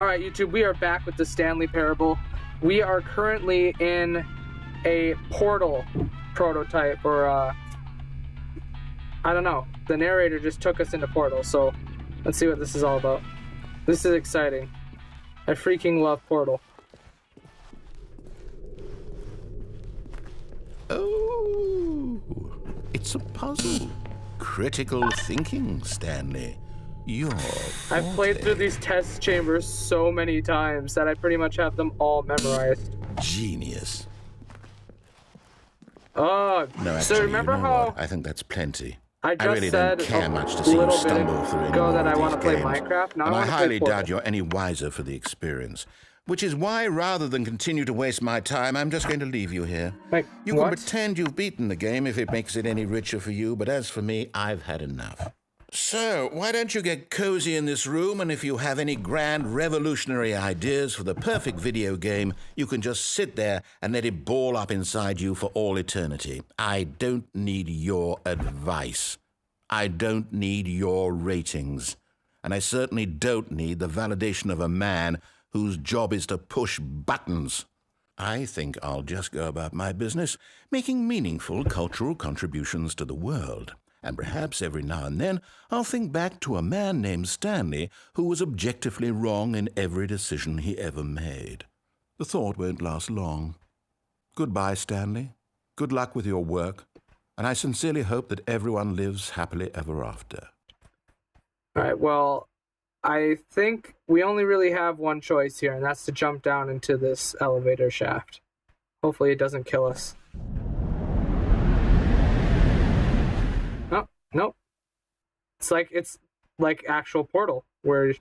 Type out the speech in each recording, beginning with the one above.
Alright, YouTube, we are back with the Stanley parable. We are currently in a portal prototype, or, I don't know. The narrator just took us into portal, so let's see what this is all about. This is exciting. I freaking love Portal. Oh, it's a puzzle. Critical thinking, Stanley. I've played through these test chambers so many times that I pretty much have them all memorized. Genius. Oh, No, actually, so remember what? I think that's plenty. I really don't care much to see you stumble through any more that I want to play Minecraft. Now and I highly doubt you're any wiser for the experience. Which is why, rather than continue to waste my time, I'm just going to leave you here. You can pretend you've beaten the game if it makes it any richer for you, but as for me, I've had enough. So, why don't you get cozy in this room, and if you have any grand revolutionary ideas for the perfect video game, you can just sit there and let it ball up inside you for all eternity. I don't need your advice. I don't need your ratings. And I certainly don't need the validation of a man whose job is to push buttons. I think I'll just go about my business, making meaningful cultural contributions to the world. And perhaps every now and then I'll think back to a man named Stanley who was objectively wrong in every decision he ever made. The thought won't last long. Goodbye, Stanley. Good luck with your work. And I sincerely hope that everyone lives happily ever after. All right, well, I think we only really have one choice here, and that's to jump down into this elevator shaft. Hopefully it doesn't kill us. Nope. It's like actual Portal, where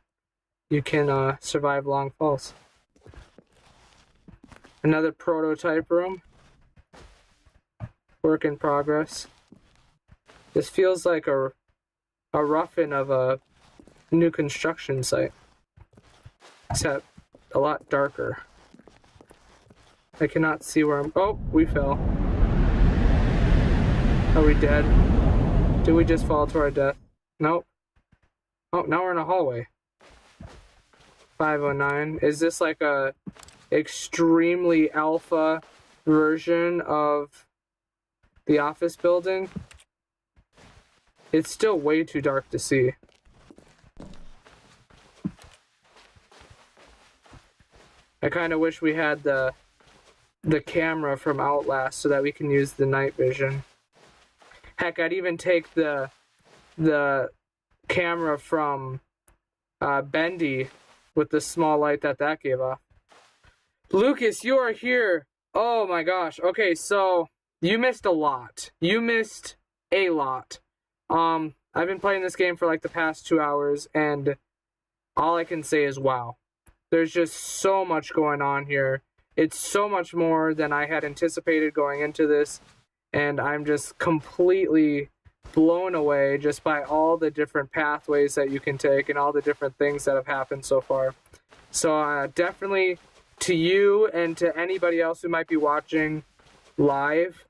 you can survive long falls. Another prototype room. Work in progress. This feels like a rough-in of a new construction site. Except a lot darker. I cannot see where I'm... Oh, we fell. Are we dead? Did we just fall to our death? Nope. Oh, now we're in a hallway. 509. Is this like a extremely alpha version of the office building? It's still way too dark to see. I kind of wish we had the camera from Outlast so that we can use the night vision. Heck, I'd even take the camera from Bendy with the small light that gave off. Lucas, you are here. Oh my gosh. Okay, so you missed a lot. You missed a lot. I've been playing this game for like the past 2 hours, and all I can say is wow. There's just so much going on here. It's so much more than I had anticipated going into this. And I'm just completely blown away just by all the different pathways that you can take and all the different things that have happened so far. So definitely to you and to anybody else who might be watching live,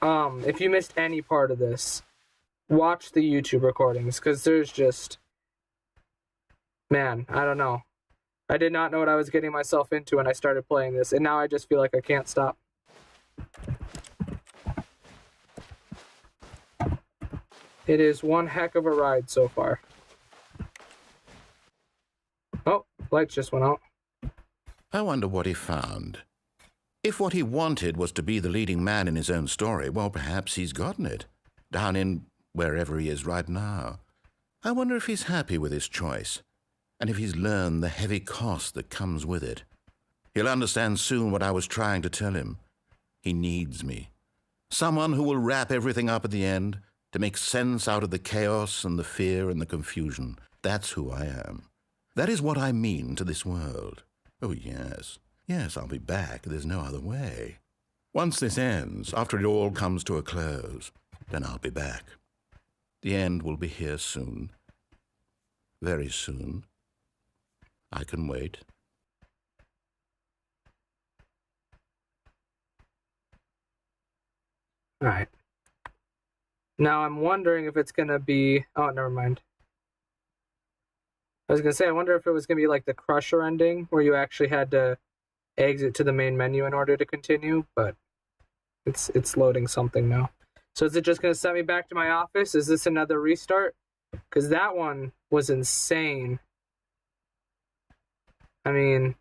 if you missed any part of this, watch the YouTube recordings, because there's just... Man, I don't know. I did not know what I was getting myself into when I started playing this, and now I just feel like I can't stop. It is one heck of a ride so far. Oh, lights just went out. I wonder what he found. If what he wanted was to be the leading man in his own story, well, perhaps he's gotten it. Down in wherever he is right now. I wonder if he's happy with his choice, and if he's learned the heavy cost that comes with it. He'll understand soon what I was trying to tell him. He needs me. Someone who will wrap everything up at the end, to make sense out of the chaos and the fear and the confusion. That's who I am. That is what I mean to this world. Oh, yes. Yes, I'll be back. There's no other way. Once this ends, after it all comes to a close, then I'll be back. The end will be here soon. Very soon. I can wait. All right. Now I'm wondering if it's going to be... Oh, never mind. I was going to say, I wonder if it was going to be like the Crusher ending, where you actually had to exit to the main menu in order to continue, but it's loading something now. So is it just going to send me back to my office? Is this another restart? Because that one was insane. I mean,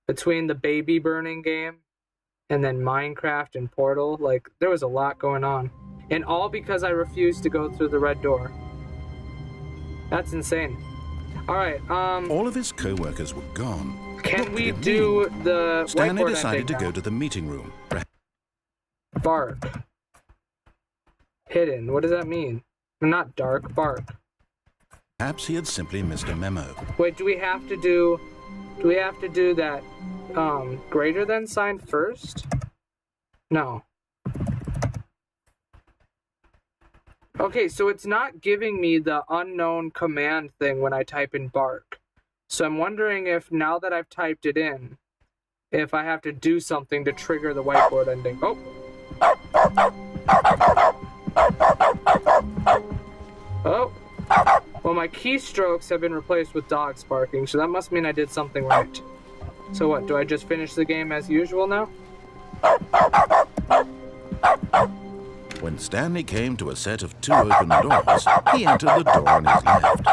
between the baby burning game and then Minecraft and Portal, like, there was a lot going on. And all because I refused to go through the red door. That's insane. All right. All of his co-workers were gone. Can we do the Stanley decided to go to the meeting room. Bark. Hidden. What does that mean? Not dark. Bark. Perhaps he had simply missed a memo. Wait, do we have to do that greater than sign first? No. Okay, so it's not giving me the unknown command thing when I type in bark. So I'm wondering if now that I've typed it in, if I have to do something to trigger the whiteboard ending. Oh. Oh. Well, my keystrokes have been replaced with dogs barking, so that must mean I did something right. So what, do I just finish the game as usual now? When Stanley came to a set of 2 open doors, he entered the door on his left.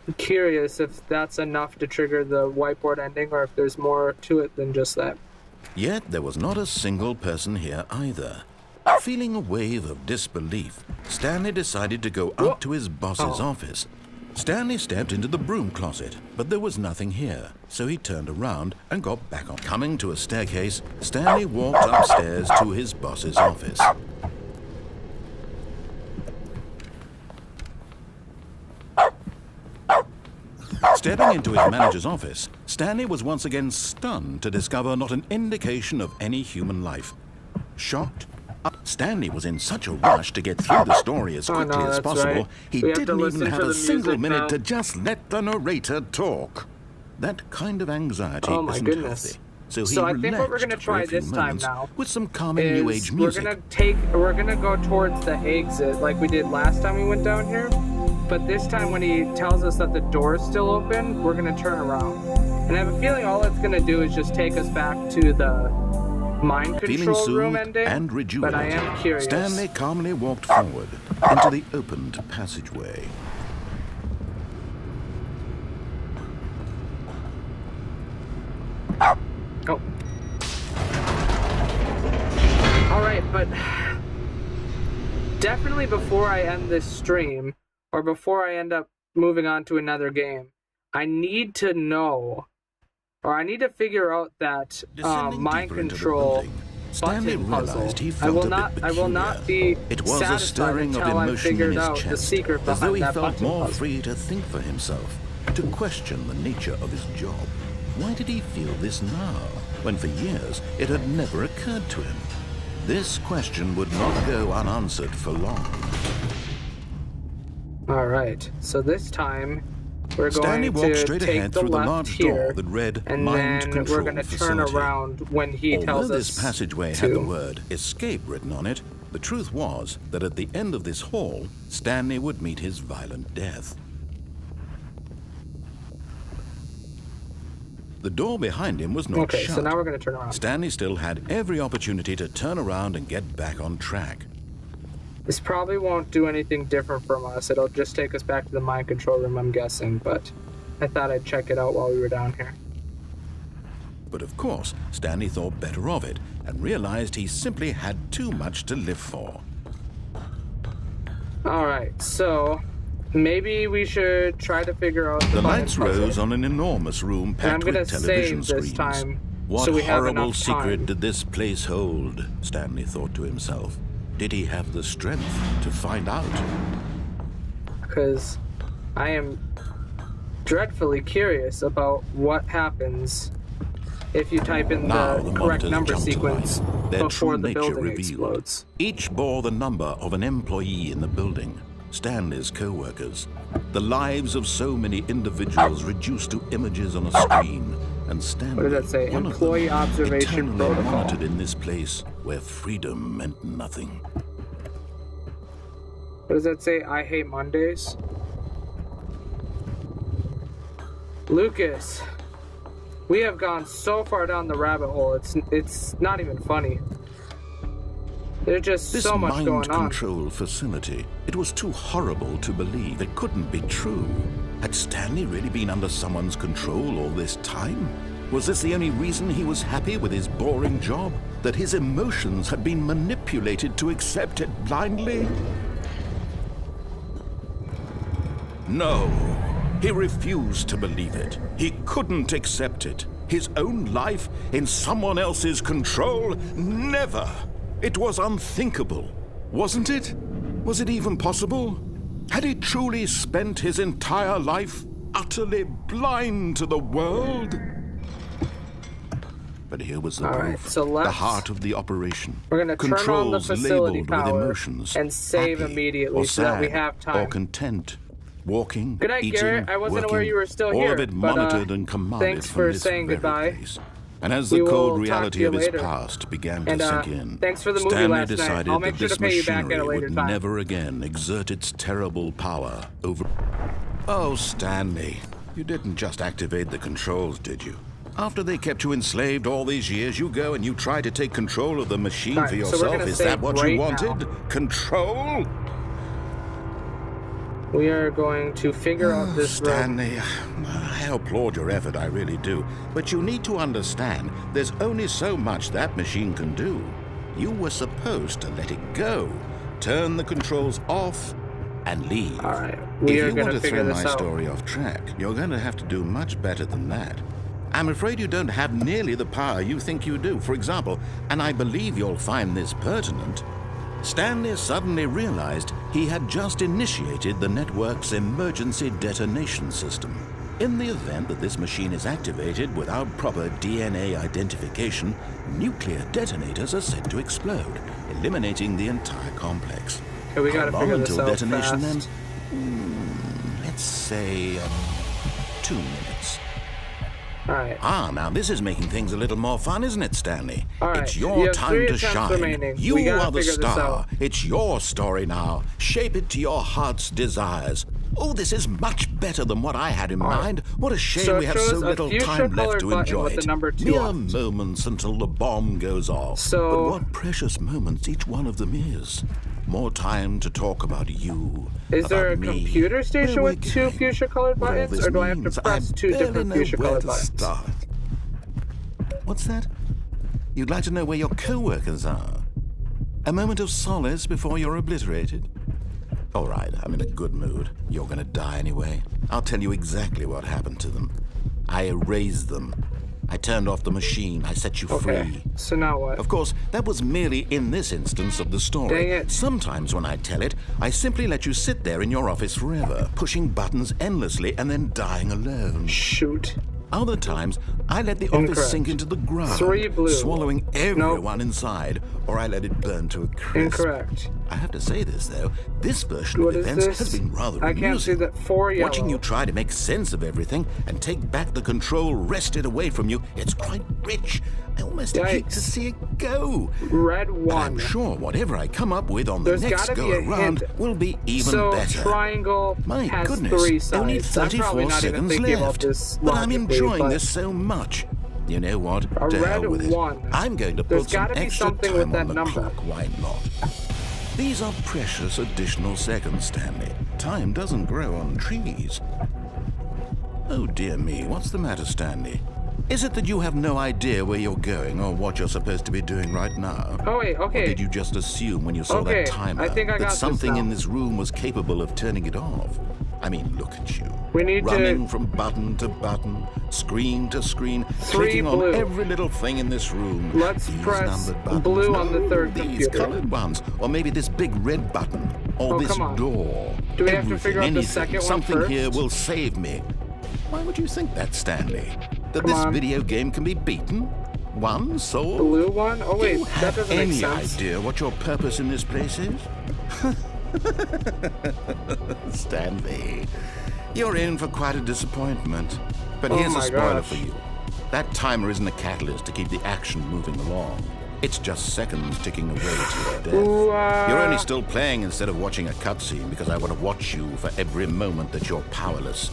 I'm curious if that's enough to trigger the whiteboard ending, or if there's more to it than just that. Yet there was not a single person here either. Feeling a wave of disbelief, Stanley decided to go up to his boss's office. Stanley stepped into the broom closet, but there was nothing here, so he turned around and got back on. Coming to a staircase, Stanley walked upstairs to his boss's office. Stepping into his manager's office, Stanley was once again stunned to discover not an indication of any human life. Shocked, Stanley was in such a rush to get through the story as quickly as possible, he didn't even have a single minute to just let the narrator talk. That kind of anxiety isn't healthy. So I think what we're going to try this time now with some calming new age music. We're going to go towards the exit like we did last time we went down here. But this time when he tells us that the door is still open, we're going to turn around. And I have a feeling all it's going to do is just take us back to the mind control room ending. And rejuvenated, but I am curious. Stanley calmly walked forward into the opened passageway. Oh. Alright, but definitely before I end this stream, or before I end up moving on to another game, I need to know, or I need to figure out that mind control button puzzle. I will not be satisfied until I've figured out the secret behind that button puzzle. As though he felt more free to think for himself, to question the nature of his job. Why did he feel this now, when for years it had never occurred to him? This question would not go unanswered for long. Alright, so this time we're Stanley going walked to straight take ahead the through the left large here, door that read and Mind then Control we're going to turn Facility. around when he tells Although us this passageway had the word escape written on it, the truth was that at the end of this hall, Stanley would meet his violent death. The door behind him was not shut. Okay, so now we're going to turn around. Stanley still had every opportunity to turn around and get back on track. This probably won't do anything different from us. It'll just take us back to the mind control room, I'm guessing, but I thought I'd check it out while we were down here. But of course, Stanley thought better of it and realized he simply had too much to live for. Alright, so maybe we should try to figure out the lights rose on an enormous room packed with television screens. What so horrible secret did this place hold? Stanley thought to himself. Did he have the strength to find out? Because I am dreadfully curious about what happens if you type in the correct number sequence before the building explodes. Each bore the number of an employee in the building, Stanley's co-workers, the lives of so many individuals reduced to images on a screen, and Stanley, what does that say? Employee observation protocol. Monitored in this place where freedom meant nothing. What does that say? I hate Mondays. Lucas, we have gone so far down the rabbit hole. It's not even funny. There's just so much going on. This mind control facility, it was too horrible to believe. It couldn't be true. Had Stanley really been under someone's control all this time? Was this the only reason he was happy with his boring job? That his emotions had been manipulated to accept it blindly? No, he refused to believe it. He couldn't accept it. His own life in someone else's control? Never! It was unthinkable, wasn't it? Was it even possible? Had he truly spent his entire life utterly blind to the world? But here was the proof, right, so the heart of the operation. We're going to turn on the facility power with emotions, and save immediately so that we have time. Or content. Walking, good night, eating, Garrett. I wasn't working, aware you were still all here. of it monitored and commanded thanks from for this saying very goodbye. place. And as the cold reality of his past began to sink in, thanks for the movie Stanley last night. decided I'll make that sure this to pay you back at a machinery later would time. never again exert its terrible power over... Oh, Stanley, you didn't just activate the controls, did you? After they kept you enslaved all these years, you go and you try to take control of the machine for yourself. Is that what you wanted? Control? We are going to figure out this Stanley, I applaud your effort, I really do. But you need to understand, there's only so much that machine can do. You were supposed to let it go, turn the controls off, and leave. All right, we are going to figure this out. If you want to throw my story off track, you're going to have to do much better than that. I'm afraid you don't have nearly the power you think you do. For example, and I believe you'll find this pertinent, Stanley suddenly realized he had just initiated the network's emergency detonation system. In the event that this machine is activated without proper DNA identification, nuclear detonators are said to explode, eliminating the entire complex. Okay, we gotta figure this out detonation fast. Then? Let's say 2 minutes. All right. Now this is making things a little more fun, isn't it, Stanley? All right. It's your time to shine. Remaining. You are the star. It's your story now. Shape it to your heart's desires. Oh, this is much better than what I had in mind. What a shame we have so little time left to enjoy it. Mere moments until the bomb goes off. But what precious moments each one of them is. More time to talk about you. Is there a computer station with 2 fuchsia-colored buttons, or do I have to press 2 different fuchsia-colored buttons? What's that? You'd like to know where your co-workers are? A moment of solace before you're obliterated? All right, I'm in a good mood. You're gonna die anyway. I'll tell you exactly what happened to them. I erased them. I turned off the machine. I set you free. So now what? Of course, that was merely in this instance of the story. Dang it. Sometimes when I tell it, I simply let you sit there in your office forever, pushing buttons endlessly and then dying alone. Shoot. Other times, I let the office sink into the ground, 3 blue. swallowing everyone inside, or I let it burn to a crisp. Incorrect. I have to say this, though. This version of events has been rather amusing. I can't see that 4 yellow. Watching you try to make sense of everything and take back the control wrested away from you, it's quite rich. I almost hate to see it go. Red 1. But I'm sure whatever I come up with on the next go-around will be even better. So, triangle has 3 sides. Only 34 seconds left. But I'm enjoying this so much. You know what? A to hell red with it. 1. I'm going to put some extra time with that on the number. clock. Why not? These are precious additional seconds, Stanley. Time doesn't grow on trees. Oh, dear me. What's the matter, Stanley? Is it that you have no idea where you're going or what you're supposed to be doing right now? Oh, wait, okay. Or did you just assume when you saw that timer that something in this room was capable of turning it off? I mean, look at you. We need running from button to button, screen to screen, 3 clicking blue. on every little thing in this room. Let's these press numbered buttons. blue No, on the 3rd these computer. colored ones. Or maybe this big red button. Or this door. Do we have to figure out the second one Something first? here will save me. Why would you think that, Stanley? That this video game can be beaten? One soul? Blue 1? Oh wait, that doesn't make sense. Any idea what your purpose in this place is? Stanley, you're in for quite a disappointment. But here's a spoiler for you. That timer isn't a catalyst to keep the action moving along. It's just seconds ticking away to your death. You're only still playing instead of watching a cutscene because I want to watch you for every moment that you're powerless.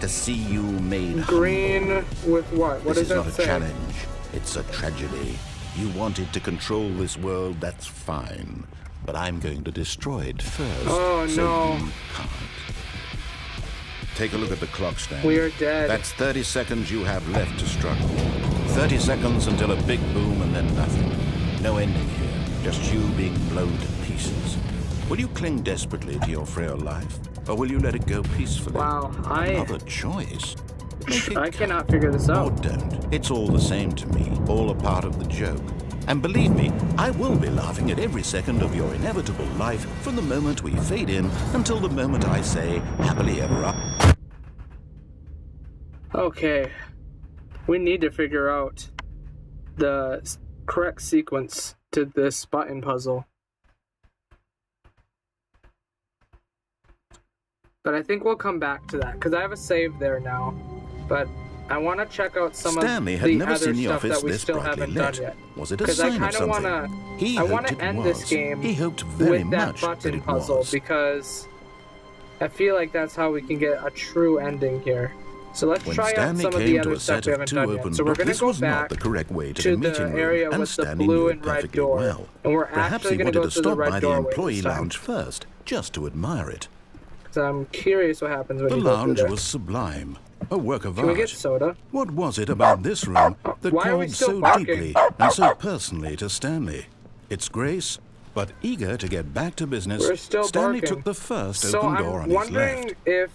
To see you made green humble. With what? What this does that is not say? a challenge. It's a tragedy. You wanted to control this world, that's fine. But I'm going to destroy it first. Oh, so no. You can't. Take a look at the clock, Stanley. We are dead. That's 30 seconds you have left to struggle. 30 seconds until a big boom and then nothing. No ending here. Just you being blown to pieces. Will you cling desperately to your frail life? Or will you let it go peacefully? Wow, Another choice. I cannot figure this out. Or don't. It's all the same to me. All a part of the joke. And believe me, I will be laughing at every second of your inevitable life from the moment we fade in until the moment I say, happily ever after. Okay. We need to figure out the correct sequence to this button puzzle. But I think we'll come back to that, because I have a save there now. But I want to check out some Stanley of had the never other seen the stuff office that we this still brightly haven't lit. done yet. Was it a Because I sign of kind of something? want to end this game He hoped very with that much that button it puzzle, was. because I feel like that's how we can get a true ending here. So let's When try out Stanley some of came the to other a stuff set we of haven't two done yet. open So we're books, going to this go was not back the correct way to to the the meeting area room, and with the Stanley blue knew it and red perfectly door. well. And we're Perhaps actually he going to wanted go to to the stop by red the doorway employee this time. lounge first, just to admire it. So I'm curious what happens when The you go through lounge there. was sublime, a work of Can we art. get soda? What was it about this room that Why are we called still so barking? deeply and so personally to Stanley? Its grace, but eager to get back to business, We're still Stanley barking. took the first So open door I'm on his wondering left. if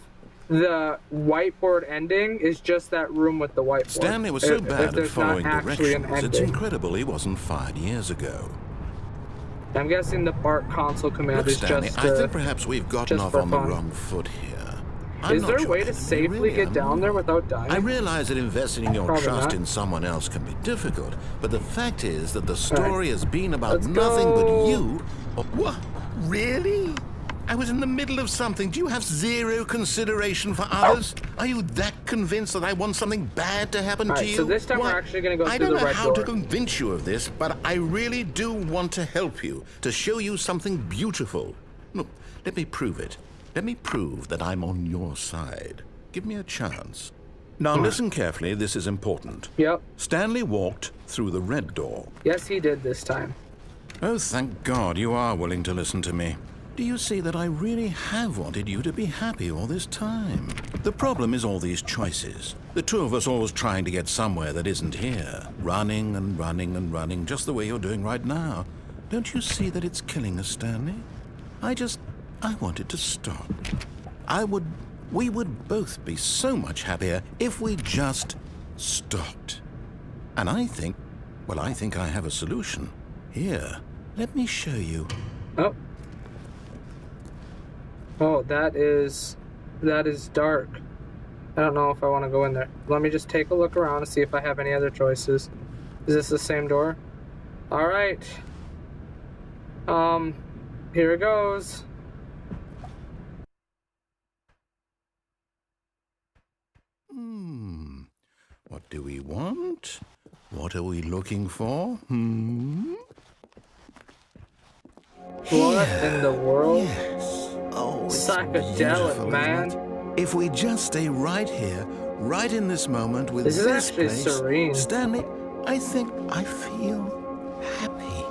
the whiteboard ending is just that room with the whiteboard. Stanley was so if bad at there's following not actually an directions, it's ending. incredible he wasn't fired years ago. I'm guessing the BART console command Look, is Stanley, just I think perhaps we've gotten just off for on the fun. wrong foot here. I'm Is not there a your way to enemy, safely really, get I'm down there not. without dying? I realize that investing your Probably trust not. in someone else can be difficult, but the fact is that the story has been about Let's nothing go. but you. What? Really? I was in the middle of something. Do you have zero consideration for others? Are you that convinced that I want something bad to happen to Alright, you? so this time we're Why, actually gonna go I through don't the know red how to door. convince you of this, but I really do want to help you, to show you something beautiful. Look, let me prove it. Let me prove that I'm on your side. Give me a chance. Now listen carefully, this is important. Yep. Stanley walked through the red door. Yes, he did this time. Oh, thank God you are willing to listen to me. Do you see that I really have wanted you to be happy all this time? The problem is all these choices. The two of us always trying to get somewhere that isn't here. Running and running and running, just the way you're doing right now. Don't you see that it's killing us, Stanley? I wanted to stop. We would both be so much happier if we just stopped. And I think I have a solution. Here, let me show you. Oh. Oh, that is dark. I don't know if I want to go in there. Let me just take a look around and see if I have any other choices. Is this the same door? All right. Here it goes. What do we want? What are we looking for? What in the world? Yes. Oh, it's Psychedelic, beautiful, man. isn't it? If we just stay right here, right in this moment with This is this actually place, serene. Stanley, I think I feel happy.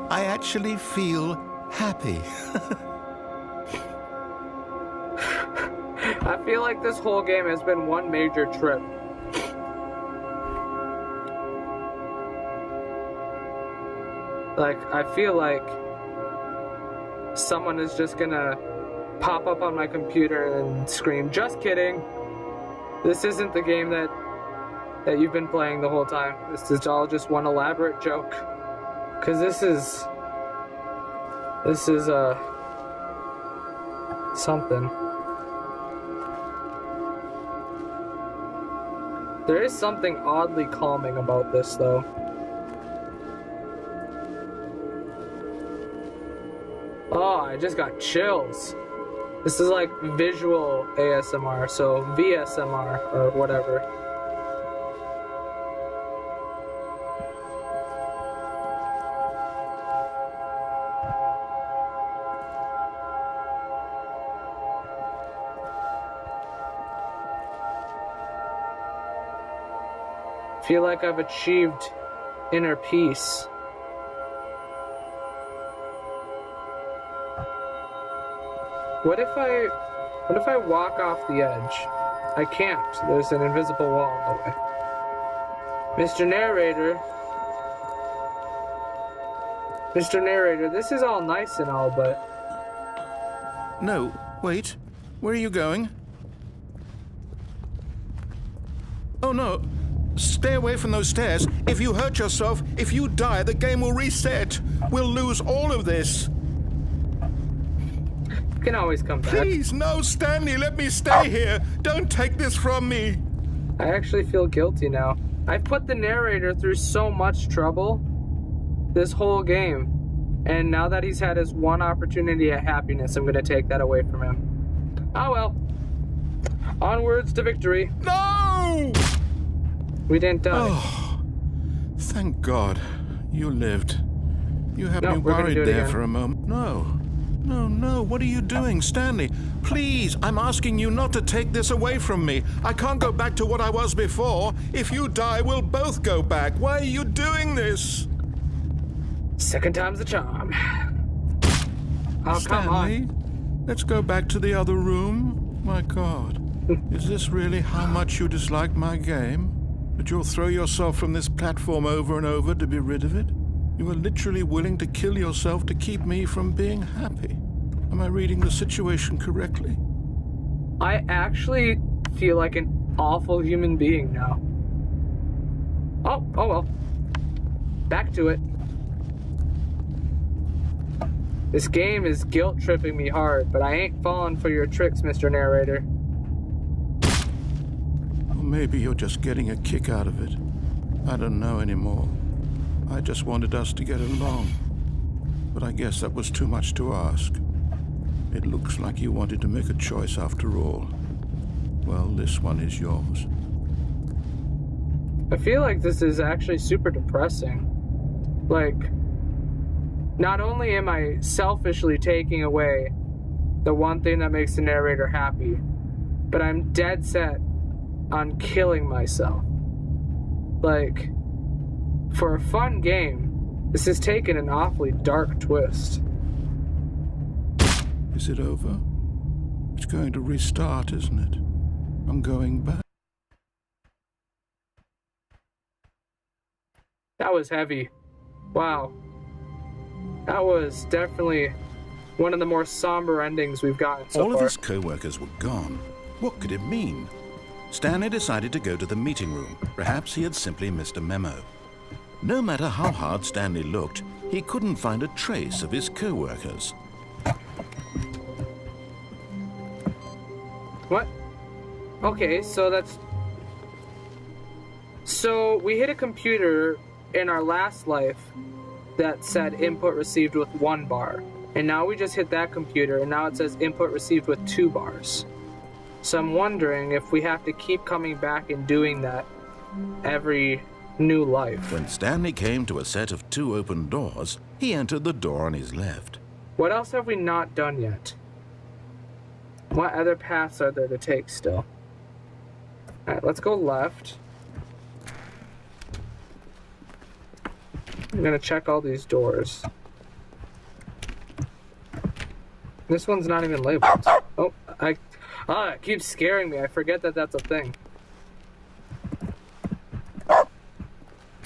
I actually feel happy. I feel like this whole game has been one major trip. Like, I feel like someone is just gonna pop up on my computer and scream, "Just kidding. This isn't the game that you've been playing the whole time. This is all just one elaborate joke." 'Cause this is something. There is something oddly calming about this, though. Oh, I just got chills. This is like visual ASMR, so VSMR or whatever. feel like I've achieved inner peace. What if I walk off the edge? I can't. There's an invisible wall in the way. Mr. Narrator. Mr. Narrator, this is all nice and all, but... No, wait. Where are you going? Oh no. Stay away from those stairs. If you hurt yourself, if you die, the game will reset. We'll lose all of this. You can always come back. Please, no, Stanley, let me stay here. Don't take this from me. I actually feel guilty now. I've put the narrator through so much trouble this whole game. And now that he's had his one opportunity at happiness, I'm going to take that away from him. Oh well. Onwards to victory. No! We didn't die. Oh, thank God. You lived. You had me worried there again. for a moment. No. No, what are you doing, Stanley? Please, I'm asking you not to take this away from me. I can't go back to what I was before. If you die, we'll both go back. Why are you doing this? Second time's the charm. Oh, Stanley, come on. Let's go back to the other room. My God. Is this really how much you dislike my game? That you'll throw yourself from this platform over and over to be rid of it? You were literally willing to kill yourself to keep me from being happy. Am I reading the situation correctly? I actually feel like an awful human being now. Oh well. Back to it. This game is guilt-tripping me hard, but I ain't falling for your tricks, Mr. Narrator. Or maybe you're just getting a kick out of it. I don't know anymore. I just wanted us to get along. But I guess that was too much to ask. It looks like you wanted to make a choice after all. Well, this one is yours. I feel like this is actually super depressing. Like, not only am I selfishly taking away the one thing that makes the narrator happy, but I'm dead set on killing myself. Like, for a fun game, this has taken an awfully dark twist. Is it over? It's going to restart, isn't it? I'm going back. That was heavy. Wow. That was definitely one of the more somber endings we've gotten so far. All of his co-workers were gone. What could it mean? Stanley decided to go to the meeting room. Perhaps he had simply missed a memo. No matter how hard Stanley looked, he couldn't find a trace of his co-workers. What? Okay, so that's... So we hit a computer in our last life that said input received with 1 bar. And now we just hit that computer and now it says input received with 2 bars. So I'm wondering if we have to keep coming back and doing that every new life. When Stanley came to a set of 2 open doors, he entered the door on his left. What else have we not done yet? What other paths are there to take still? Alright, let's go left. I'm gonna check all these doors. This one's not even labeled. Oh, it keeps scaring me. I forget that that's a thing.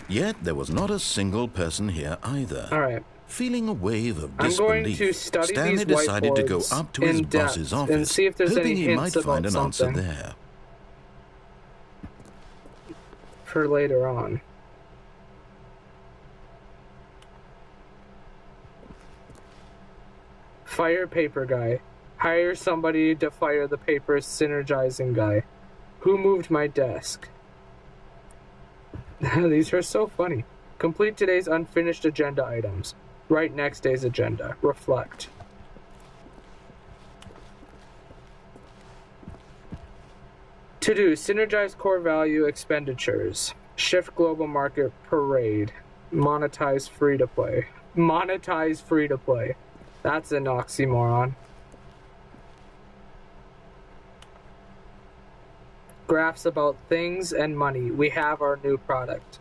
Yet there was not a single person here either. Alright. Feeling a wave of I'm going disbelief, to study Stanley these decided to go whiteboards up to his in boss's depth office, and see if there's hoping any he might hints find about an answer something there. for later on. Fire paper guy. Hire somebody to fire the paper synergizing guy. Who moved my desk? These are so funny. Complete today's unfinished agenda items. Write next day's agenda. Reflect. To do, synergize core value expenditures. Shift global market parade. Monetize free to play. Monetize free to play. That's an oxymoron. graphs about things and money. We have our new product.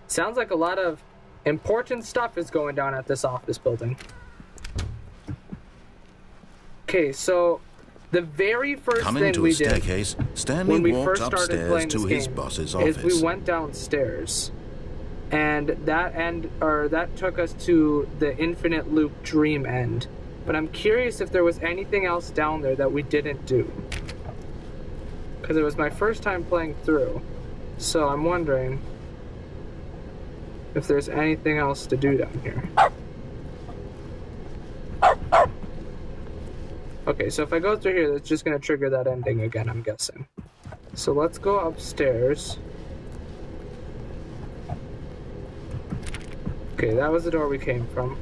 Sounds like a lot of important stuff is going down at this office building. Okay, so the very first thing we did Stanley when we walked first started upstairs playing to this his game boss's is office. we went downstairs, and that took us to the infinite loop dream end. But I'm curious if there was anything else down there that we didn't do, because it was my first time playing through, so I'm wondering if there's anything else to do down here. Okay, so if I go through here, that's just going to trigger that ending again, I'm guessing. So let's go upstairs. Okay, that was the door we came from.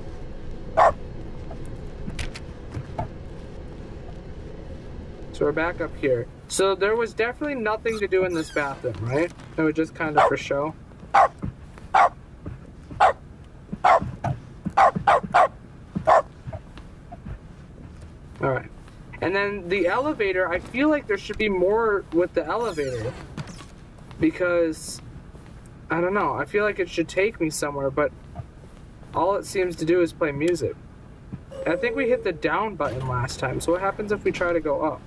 So we're back up here. So there was definitely nothing to do in this bathroom, right? It was just kind of for show. Alright. And then the elevator, I feel like there should be more with the elevator. Because, I don't know, I feel like it should take me somewhere, but all it seems to do is play music. I think we hit the down button last time, so what happens if we try to go up?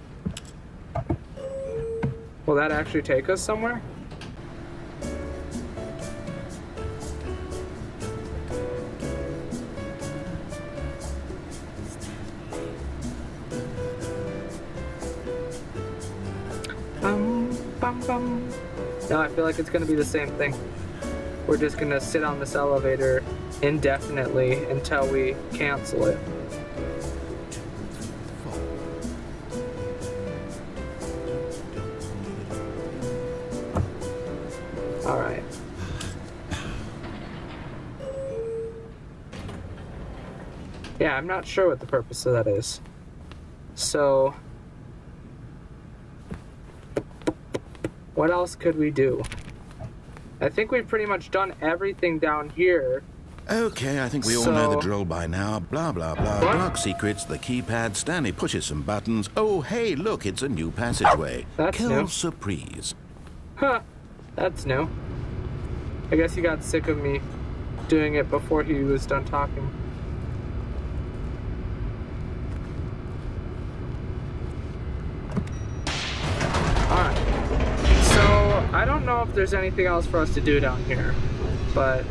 Will that actually take us somewhere? No, I feel like it's going to be the same thing. We're just going to sit on this elevator indefinitely until we cancel it. Alright. Yeah, I'm not sure what the purpose of that is. So, what else could we do? I think we've pretty much done everything down here. Okay, I think we all know the drill by now. Blah, blah, blah. What? Dark secrets, the keypad. Stanley pushes some buttons. Oh, hey, look, it's a new passageway. That's Kill new. surprise. Huh. That's new. I guess he got sick of me doing it before he was done talking. Alright. So, I don't know if there's anything else for us to do down here, but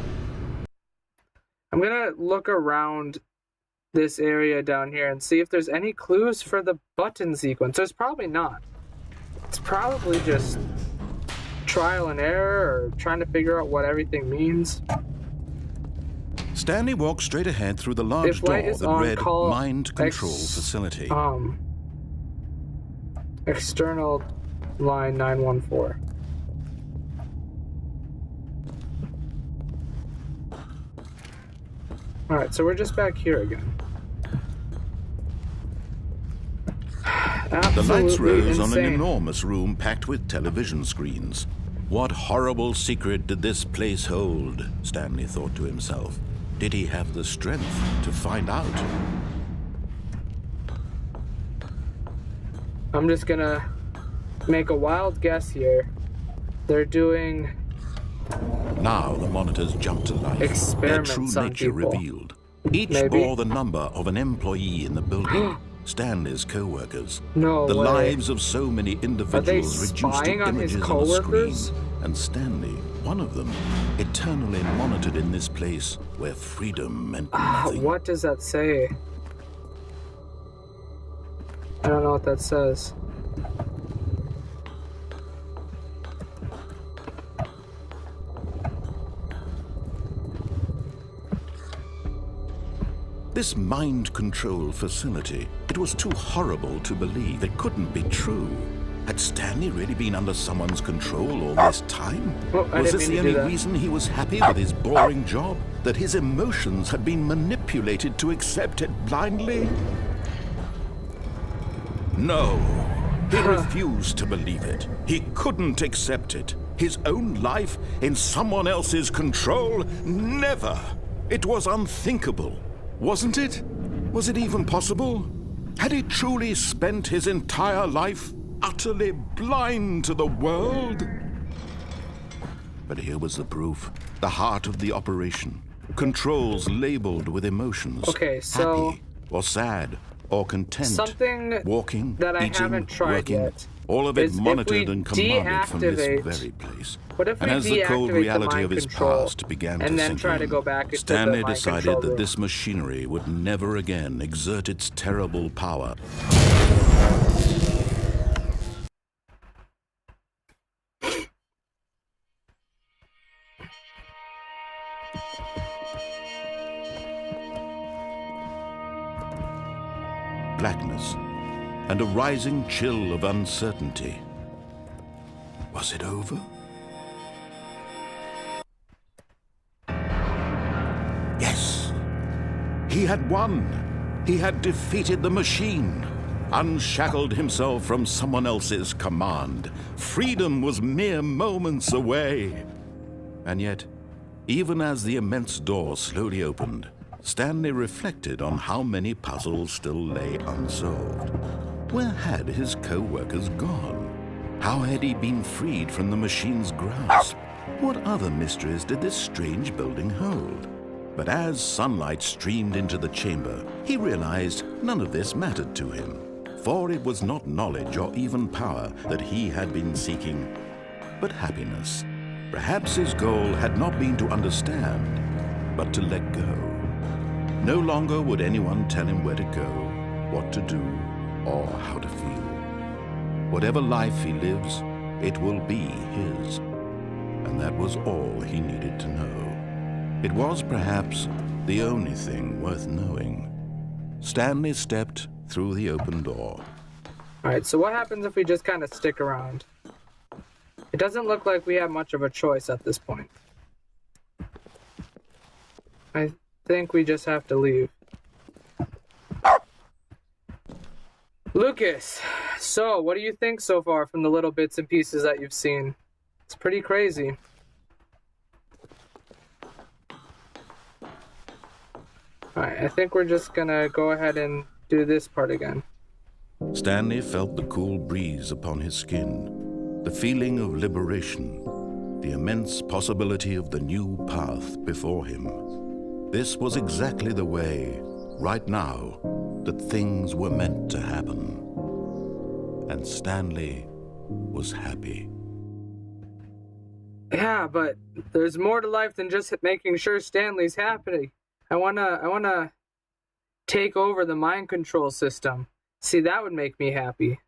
I'm gonna look around this area down here and see if there's any clues for the button sequence. There's probably not. It's probably just trial and error or trying to figure out what everything means. Stanley walks straight ahead through the large door that read Mind Control Facility. External line 914. Alright, so we're just back here again. The lights rose on an enormous room packed with television screens. What horrible secret did this place hold? Stanley thought to himself. Did he have the strength to find out? I'm just gonna make a wild guess here. They're doing Now the monitors jump to life. experiments Their true on nature people. revealed. Each Maybe. bore the number of an employee in the building. Stanley's co-workers. No The way. lives of so many individuals reduced to spying on his images on a screen. co-workers? And Stanley, one of them, eternally monitored in this place where freedom meant nothing. What does that say? I don't know what that says. This mind control facility, it was too horrible to believe. It couldn't be true. Had Stanley really been under someone's control all this time? Was this the only reason he was happy with his boring job? That his emotions had been manipulated to accept it blindly? No. He refused to believe it. He couldn't accept it. His own life in someone else's control? Never. It was unthinkable. Wasn't it? Was it even possible? Had he truly spent his entire life utterly blind to the world? But here was the proof. The heart of the operation. Controls labeled with emotions. Okay, so... happy, or sad, or content. Something walking, that I eating, haven't tried working, yet. all of it monitored and commanded from this very place. What if we and as the cold reality of his past began and to then sink try in, to go back Stanley into the decided that this machinery would never again exert its terrible power. Blackness and a rising chill of uncertainty. Was it over? Yes. He had won. He had defeated the machine, unshackled himself from someone else's command. Freedom was mere moments away. And yet, even as the immense door slowly opened, Stanley reflected on how many puzzles still lay unsolved. Where had his co-workers gone? How had he been freed from the machine's grasp? What other mysteries did this strange building hold? But as sunlight streamed into the chamber, he realized none of this mattered to him. For it was not knowledge or even power that he had been seeking, but happiness. Perhaps his goal had not been to understand, but to let go. No longer would anyone tell him where to go, what to do, or how to feel. Whatever life he lives, it will be his. And that was all he needed to know. It was perhaps the only thing worth knowing. Stanley stepped through the open door. Alright, so what happens if we just kind of stick around? It doesn't look like we have much of a choice at this point. I think we just have to leave. Lucas, so what do you think so far from the little bits and pieces that you've seen? It's pretty crazy. Alright, I think we're just gonna go ahead and do this part again. Stanley felt the cool breeze upon his skin, the feeling of liberation, the immense possibility of the new path before him. This was exactly the way, right now, that things were meant to happen. And Stanley was happy. Yeah, but there's more to life than just making sure Stanley's happy. I wanna take over the mind control system. See, that would make me happy.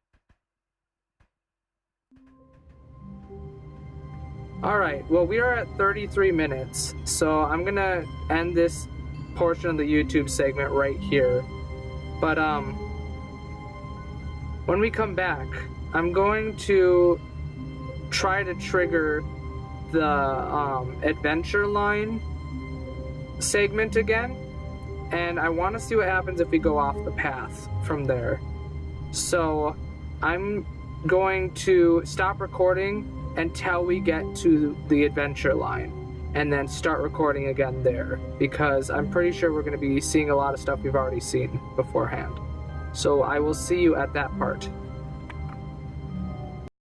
Alright, well, we are at 33 minutes, so I'm gonna end this portion of the YouTube segment right here. But, when we come back, I'm going to try to trigger the, adventure line segment again, and I want to see what happens if we go off the path from there. So, I'm going to stop recording until we get to the adventure line, and then start recording again there, because I'm pretty sure we're going to be seeing a lot of stuff we've already seen beforehand. So I will see you at that part.